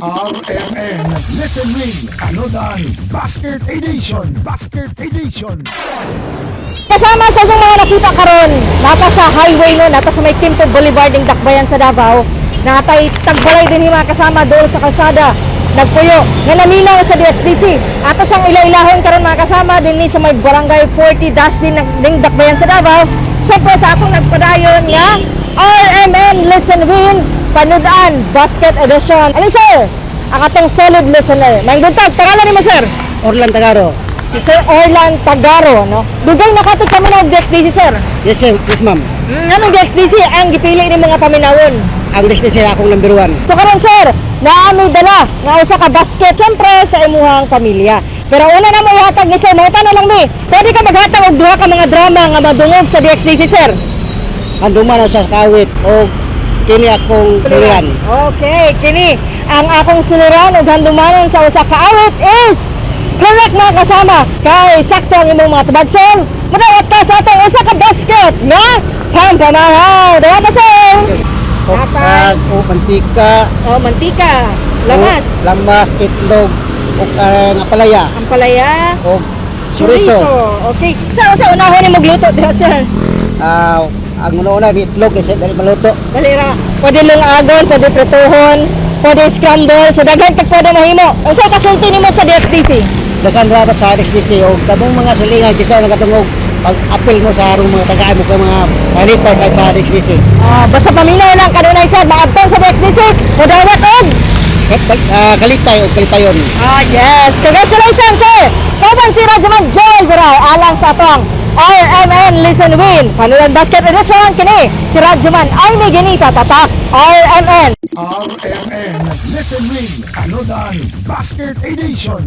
RMN Listen Win Anodan Basket Edition Kasama sa itong mga nakita karon, nata sa highway no, nata sa may Quinto Boulevard ng Dakbayan sa Davao, natay tagbalay din mga kasama doon sa kalsada, nagpuyo, nga naminaw sa DXDC. Ato siyang ila-ilahon karon mga kasama din ni sa may barangay 40 dash din ng Dakbayan sa Davao. Siyempre sa atong nagpadayon nga RMN Listen Win Panudan Basket Edition. Ano sir? Ang atong solid listener. May buntag, pangalan ni mo sir? Orlan Tagaro. Si Sir Orlan Tagaro, no? Dugay nakatid kami ng DXDC, sir. Yes, ma'am. Anong DXDC ang gipili ni mga paminawon? Ang destination akong number 1. So karon sir, naami dala nga usa ka basket syempre sa imuhang pamilya. Pero una na mo ihatag ni sir, mauta na lang mi. Pwede ka maghatag og duha ka mga drama nga madungog sa DXDC, sir. Handuman sa kawit o kini akong suliran. Okay, kini ang akong suliran ug handumanon sa usa ka awit is correct mga kasama. Kay sakto ang imong mga tubag, sir. Madawat ka sa atong usa ka basket nga pampamahaw. Dawa pa, sir. Tatay. O mantika. Oh, mantika. Lamas. Lamas, itlog, o nga palaya. Ang palaya. O chorizo. Okay. Sa unahon ni magluto diha, sir. Ang una-una ni itlog kasi dali maluto. Balira. Pwede lungagon, pwede prituhon, pwede scramble. So daghan kag pwede mahimo. Unsa kasulti nimo sa DXDC? Dagan rabat sa RXDC o kabong mga sulingan kita nagatungog pag-apil mo sa harong mga tagaan mo ka mga palipay sa RXDC. Basta paminaw lang kanunay sir, maabtan sa DXDC. Mudawat og Kalipay o kalipayon. yes. Congratulations, sir. Kauban si Rajaman Joel Biray alang sa atong RMN Listen Win Panudan Basket Edition. Kini si Rajaman ay may ginita tatak RMN. RMN Listen Win Anodan Basket Edition